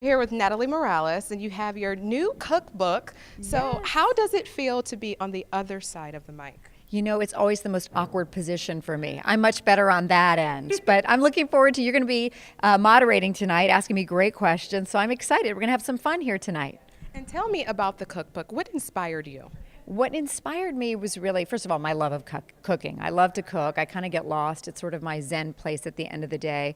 Here with Natalie Morales, and you have your new cookbook. So, Yes. how does it feel to be on the other side of the mic? You know, it's always the most awkward position for me. I'm much better on that end, but I'm looking forward to you're going to be moderating tonight, asking me great questions. So I'm excited. We're going to have some fun here tonight. And tell me about the cookbook. What inspired you? What inspired me was really, first of all, my love of cooking. I love to cook. I kind of get lost. It's sort of my Zen place at the end of the day.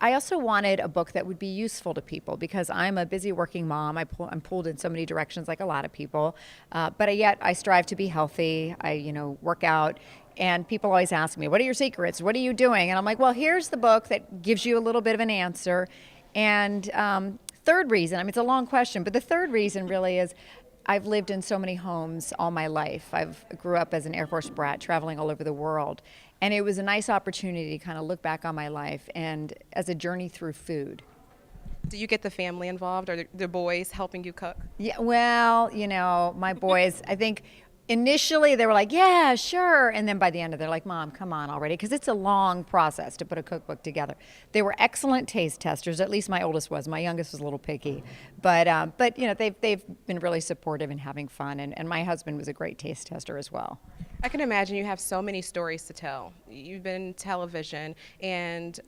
I also wanted a book that would be useful to people because I'm a busy working mom. I'm pulled in so many directions like a lot of people, but yet I strive to be healthy. I work out, and people always ask me, what are your secrets? What are you doing? And I'm like, well, here's the book that gives you a little bit of an answer. And third reason, I mean, it's a long question, but the third reason really is I've lived in so many homes all my life. I grew up as an Air Force brat, traveling all over the world. And it was a nice opportunity to kind of look back on my life and as a journey through food. Do you get the family involved, or the boys helping you cook? Yeah, well, my boys, I think initially they were like, yeah, sure. And then by the end of it, they're like, Mom, come on already. Because it's a long process to put a cookbook together. They were excellent taste testers. At least my oldest was. My youngest was a little picky. But they've been really supportive and having fun. And my husband was a great taste tester as well. I can imagine you have so many stories to tell. You've been in television, and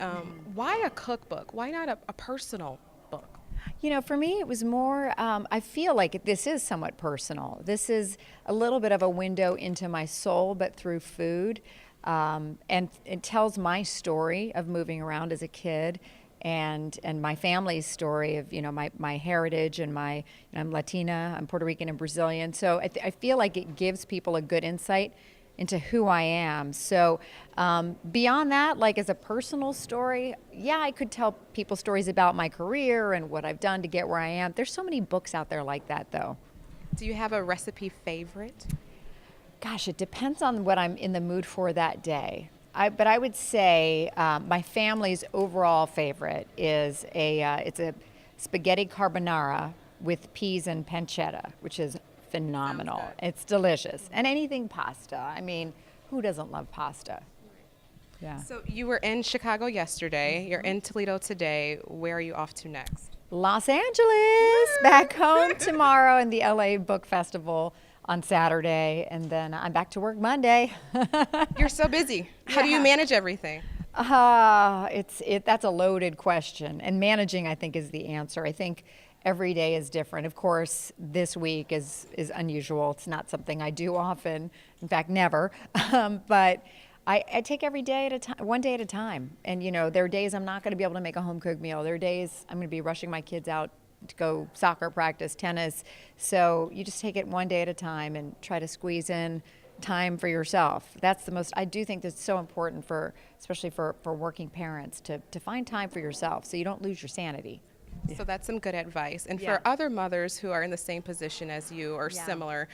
why a cookbook? Why not a personal book? For me, it was more, I feel like this is somewhat personal. This is a little bit of a window into my soul, but through food. And it tells my story of moving around as a kid and my family's story of, my heritage and I'm Latina, I'm Puerto Rican and Brazilian. So I feel like it gives people a good insight into who I am. So beyond that, like as a personal story, yeah, I could tell people stories about my career and what I've done to get where I am. There's so many books out there like that, though. Do you have a recipe favorite? Gosh, it depends on what I'm in the mood for that day. But I would say my family's overall favorite is it's a spaghetti carbonara with peas and pancetta, which is phenomenal. It's delicious. And anything pasta. I mean, who doesn't love pasta? Yeah. So you were in Chicago yesterday. You're in Toledo today. Where are you off to next? Los Angeles, back home tomorrow, in the LA Book Festival on Saturday, and then I'm back to work Monday. You're so busy. How do you manage everything? That's a loaded question, and managing, I think, is the answer. I think every day is different. Of course, this week is unusual. It's not something I do often, in fact, never. But I take every day at a time, one day at a time. And there are days I'm not going to be able to make a home cooked meal. There are days I'm going to be rushing my kids out to go soccer practice, tennis. So you just take it one day at a time and try to squeeze in time for yourself. That's the most, I do think that's so important especially for working parents to find time for yourself so you don't lose your sanity. So that's some good advice. And Yeah. for other mothers who are in the same position as you or Yeah. similar,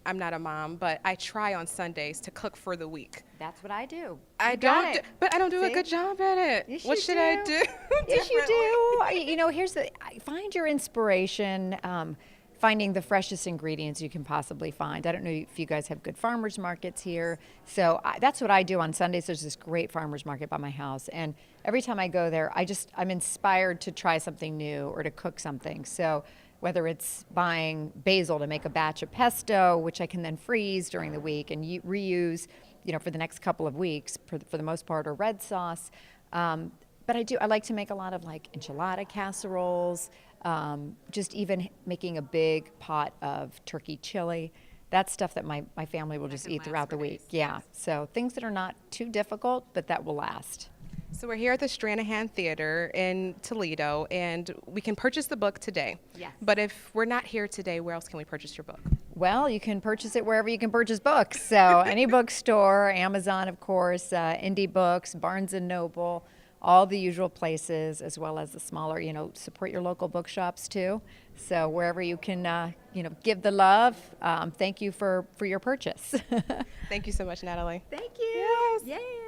I'm not a mom, but I try on Sundays to cook for the week. That's what I do. I You got don't, it. but I don't do a See? good job at it. Yes, What you should I do? Yes, you differently? do. Here's find your inspiration. Finding the freshest ingredients you can possibly find. I don't know if you guys have good farmers markets here. So that's what I do on Sundays. There's this great farmers market by my house. And every time I go there, I'm inspired to try something new or to cook something. So whether it's buying basil to make a batch of pesto, which I can then freeze during the week and reuse, for the next couple of weeks for the most part, or red sauce. But I like to make a lot of like enchilada casseroles, just even making a big pot of turkey chili. That's stuff that my family will just can eat last throughout for the week. days. Yeah, so things that are not too difficult, but that will last. So we're here at the Stranahan Theater in Toledo, and we can purchase the book today. Yes. But if we're not here today, where else can we purchase your book? Well, you can purchase it wherever you can purchase books. So any bookstore, Amazon, of course, Indie Books, Barnes & Noble, all the usual places, as well as the smaller, support your local bookshops too. So wherever you can, give the love, thank you for your purchase. Thank you so much, Natalie. Thank you. Yes. Yay.